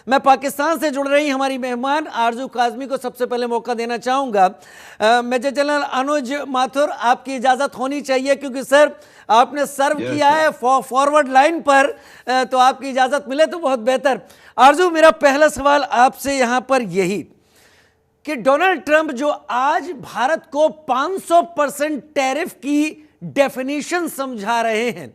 मैं पाकिस्तान से जुड़ रही हमारी मेहमान आरजू काजमी को सबसे पहले मौका देना चाहूँगा। मेजर जनरल अनुज माथुर, आपकी इजाज़त होनी चाहिए क्योंकि सर आपने सर्व किया है फॉरवर्ड लाइन पर, तो आपकी इजाज़त मिले तो बहुत बेहतर। आरजू, मेरा पहला सवाल आपसे यहाँ पर यही कि डोनाल्ड ट्रंप जो आज भारत को 500% टैरिफ की डेफिनेशन समझा रहे हैं,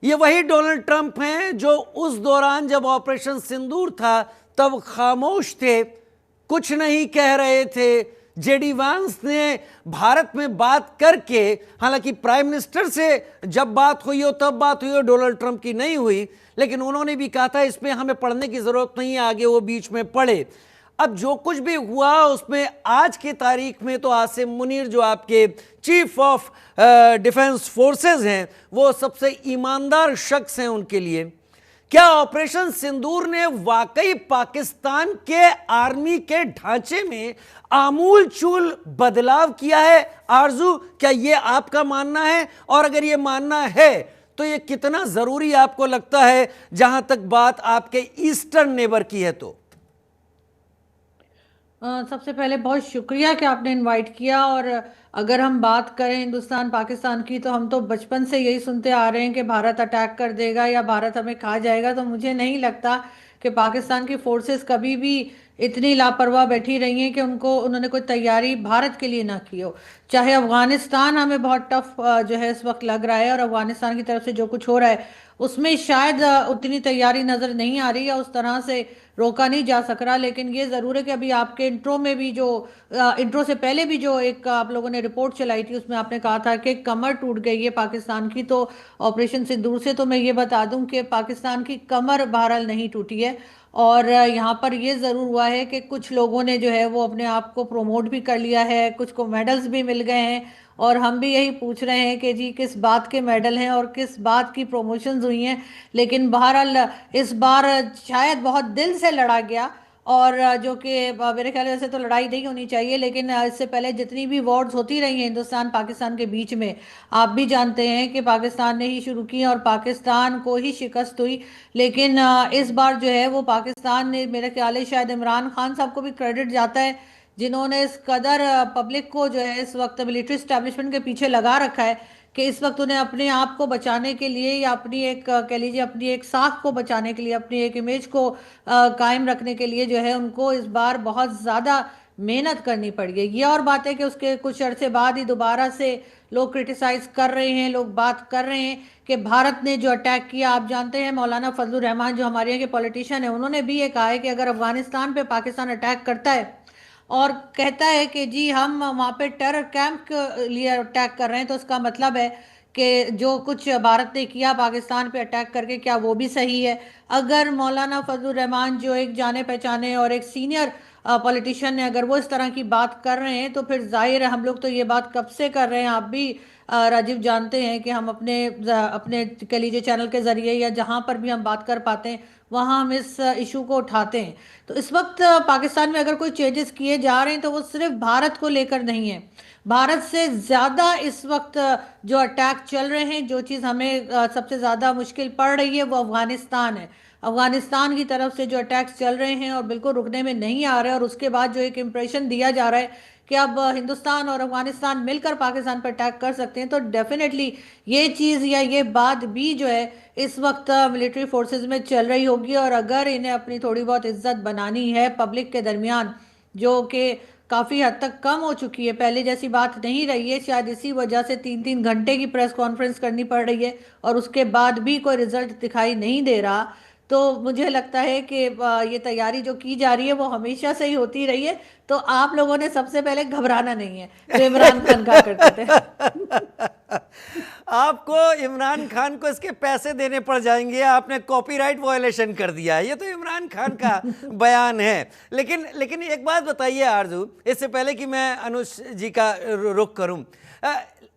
ये वही डोनाल्ड ट्रंप हैं जो उस दौरान जब ऑपरेशन सिंदूर था तब खामोश थे, कुछ नहीं कह रहे थे। जेडी वांस ने भारत में बात करके, हालांकि प्राइम मिनिस्टर से जब बात हुई हो तब बात हुई हो, डोनाल्ड ट्रंप की नहीं हुई, लेकिन उन्होंने भी कहा था इसमें हमें पढ़ने की जरूरत नहीं है, आगे वो बीच में पढ़े। अब जो कुछ भी हुआ उसमें आज की तारीख में तो आसिम मुनीर जो आपके चीफ ऑफ डिफेंस फोर्सेस हैं वो सबसे ईमानदार शख्स हैं उनके लिए। क्या ऑपरेशन सिंदूर ने वाकई पाकिस्तान के आर्मी के ढांचे में आमूल चूल बदलाव किया है? आरजू, क्या ये आपका मानना है? और अगर ये मानना है तो ये कितना जरूरी आपको लगता है जहां तक बात आपके ईस्टर्न नेबर की है? तो सबसे पहले बहुत शुक्रिया कि आपने इनवाइट किया। और अगर हम बात करें हिंदुस्तान पाकिस्तान की, तो हम तो बचपन से यही सुनते आ रहे हैं कि भारत अटैक कर देगा या भारत हमें खा जाएगा। तो मुझे नहीं लगता कि पाकिस्तान की फोर्सेस कभी भी इतनी लापरवाह बैठी रही हैं कि उन्होंने कोई तैयारी भारत के लिए ना की हो। चाहे अफगानिस्तान हमें बहुत टफ जो है इस वक्त लग रहा है, और अफगानिस्तान की तरफ से जो कुछ हो रहा है उसमें शायद उतनी तैयारी नजर नहीं आ रही या उस तरह से रोका नहीं जा सक रहा। लेकिन ये जरूर है कि अभी आपके इंट्रो में भी जो इंट्रो से पहले भी जो एक आप लोगों ने रिपोर्ट चलाई थी उसमें आपने कहा था कि कमर टूट गई है पाकिस्तान की। तो ऑपरेशन सिंदूर से तो मैं ये बता दूं कि पाकिस्तान की कमर बहरहाल नहीं टूटी है। और यहाँ पर ये ज़रूर हुआ है कि कुछ लोगों ने जो है वो अपने आप को प्रमोट भी कर लिया है, कुछ को मेडल्स भी मिल गए हैं। और हम भी यही पूछ रहे हैं कि जी किस बात के मेडल हैं और किस बात की प्रमोशंस हुई हैं। लेकिन बहरहाल इस बार शायद बहुत दिल से लड़ा गया, और जो कि मेरे ख्याल से तो लड़ाई नहीं होनी चाहिए। लेकिन इससे पहले जितनी भी वॉर्स होती रही हैं हिंदुस्तान पाकिस्तान के बीच में, आप भी जानते हैं कि पाकिस्तान ने ही शुरू की और पाकिस्तान को ही शिकस्त हुई। लेकिन इस बार जो है वो पाकिस्तान ने, मेरे ख्याल है शायद इमरान खान साहब को भी क्रेडिट जाता है जिन्होंने इस कदर पब्लिक को जो है इस वक्त मिलिट्री स्टैब्लिशमेंट के पीछे लगा रखा है कि इस वक्त उन्हें अपने आप को बचाने के लिए या अपनी एक कह लीजिए अपनी एक साख को बचाने के लिए, अपनी एक इमेज को कायम रखने के लिए जो है उनको इस बार बहुत ज़्यादा मेहनत करनी पड़ी है। ये और बात है कि उसके कुछ अरसे बाद ही दोबारा से लोग क्रिटिसाइज कर रहे हैं, लोग बात कर रहे हैं कि भारत ने जो अटैक किया। आप जानते हैं मौलाना फजलुर रहमान जो हमारे यहाँ के पॉलिटिशियन हैं, उन्होंने भी ये कहा है कि अगर अफगानिस्तान पे पाकिस्तान अटैक करता है और कहता है कि जी हम वहाँ पे टेरर कैंप के लिए अटैक कर रहे हैं, तो उसका मतलब है कि जो कुछ भारत ने किया पाकिस्तान पे अटैक करके, क्या वो भी सही है? अगर मौलाना फजलुर रहमान जो एक जाने पहचाने और एक सीनियर पॉलिटिशियन है, अगर वो इस तरह की बात कर रहे हैं, तो फिर जाहिर है हम लोग तो ये बात कब से कर रहे हैं। आप भी राजीव जानते हैं कि हम अपने अपने कह लीजिए चैनल के जरिए या जहाँ पर भी हम बात कर पाते हैं वहाँ हम इस इशू को उठाते हैं। तो इस वक्त पाकिस्तान में अगर कोई चेंजेस किए जा रहे हैं तो वो सिर्फ भारत को लेकर नहीं है। भारत से ज़्यादा इस वक्त जो अटैक चल रहे हैं, जो चीज़ हमें सबसे ज़्यादा मुश्किल पड़ रही है वो अफगानिस्तान है। अफगानिस्तान की तरफ से जो अटैक्स चल रहे हैं और बिल्कुल रुकने में नहीं आ रहे हैं, और उसके बाद जो एक इम्प्रेशन दिया जा रहा है कि अब हिंदुस्तान और अफगानिस्तान मिलकर पाकिस्तान पर अटैक कर सकते हैं, तो डेफिनेटली ये चीज़ या ये बात भी जो है इस वक्त मिलिट्री फोर्सेस में चल रही होगी। और अगर इन्हें अपनी थोड़ी बहुत इज्जत बनानी है पब्लिक के दरमियान, जो कि काफ़ी हद तक कम हो चुकी है, पहले जैसी बात नहीं रही है, शायद इसी वजह से 3-3 घंटे की प्रेस कॉन्फ्रेंस करनी पड़ रही है और उसके बाद भी कोई रिजल्ट दिखाई नहीं दे रहा। तो मुझे लगता है कि ये तैयारी जो की जा रही है वो हमेशा से ही होती रही है। तो आप लोगों ने सबसे पहले घबराना नहीं है, जो इमरान खान कहा करते थे। आपको इमरान खान को इसके पैसे देने पड़ जाएंगे, आपने कॉपीराइट वायलेशन कर दिया है, ये तो इमरान खान का बयान है। लेकिन एक बात बताइए आरजू, इससे पहले कि मैं अनुज जी का रुख करूं,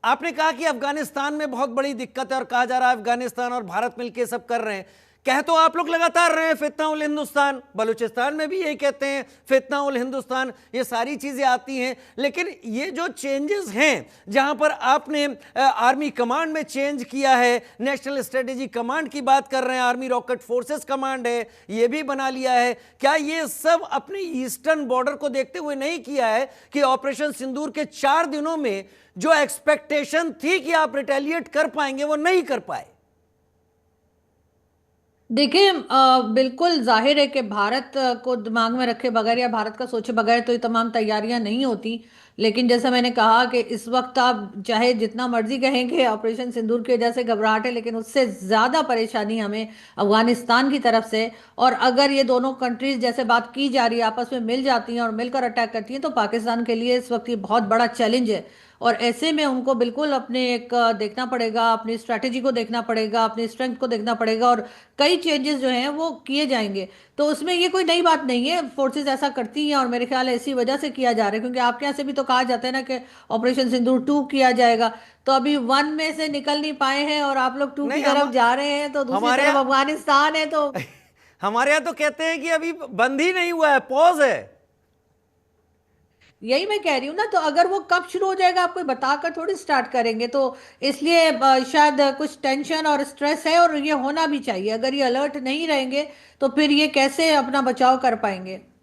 आपने कहा कि अफगानिस्तान में बहुत बड़ी दिक्कत है और कहा जा रहा है अफगानिस्तान और भारत मिलकर सब कर रहे हैं। कह तो आप लोग लगातार रहे हैं फितना उल हिंदुस्तान, बलूचिस्तान में भी यही कहते हैं फितना उल हिंदुस्तान, ये सारी चीजें आती हैं। लेकिन ये जो चेंजेस हैं, जहां पर आपने आर्मी कमांड में चेंज किया है, नेशनल स्ट्रेटेजी कमांड की बात कर रहे हैं, आर्मी रॉकेट फोर्सेस कमांड है ये भी बना लिया है, क्या ये सब अपने ईस्टर्न बॉर्डर को देखते हुए नहीं किया है कि ऑपरेशन सिंदूर के 4 दिनों में जो एक्सपेक्टेशन थी कि आप रिटेलिएट कर पाएंगे वो नहीं कर पाए? देखिए, बिल्कुल जाहिर है कि भारत को दिमाग में रखे बगैर या भारत का सोचे बगैर तो ये तमाम तैयारियां नहीं होती। लेकिन जैसा मैंने कहा कि इस वक्त आप चाहे जितना मर्जी कहें कि ऑपरेशन सिंदूर की वजह से घबराहट है, लेकिन उससे ज़्यादा परेशानी हमें अफगानिस्तान की तरफ से। और अगर ये दोनों कंट्रीज जैसे बात की जा रही है आपस में मिल जाती हैं और मिलकर अटैक करती हैं, तो पाकिस्तान के लिए इस वक्त ये बहुत बड़ा चैलेंज है। और ऐसे में उनको बिल्कुल अपने एक देखना पड़ेगा, अपनी स्ट्रैटेजी को देखना पड़ेगा, अपनी स्ट्रेंथ को देखना पड़ेगा, और कई चेंजेस जो हैं वो किए जाएंगे। तो उसमें ये कोई नई बात नहीं है, फोर्सेस ऐसा करती हैं और मेरे ख्याल है इसी वजह से किया जा रहा है, क्योंकि आपके यहाँ से भी तो कहा जाता है ना कि ऑपरेशन सिंदूर 2 किया जाएगा। तो अभी 1 में से निकल नहीं पाए हैं और आप लोग 2 की नहीं, हम तरफ जा रहे हैं, तो दूसरी हमारे तरफ अफगानिस्तान है तो। हमारे यहां तो कहते हैं कि अभी बंद ही नहीं हुआ है, पॉज है। यही मैं कह रही हूँ ना, तो अगर वो कब शुरू हो जाएगा आपको बताकर थोड़ी स्टार्ट करेंगे। तो इसलिए शायद कुछ टेंशन और स्ट्रेस है, और ये होना भी चाहिए। अगर ये अलर्ट नहीं रहेंगे तो फिर ये कैसे अपना बचाव कर पाएंगे।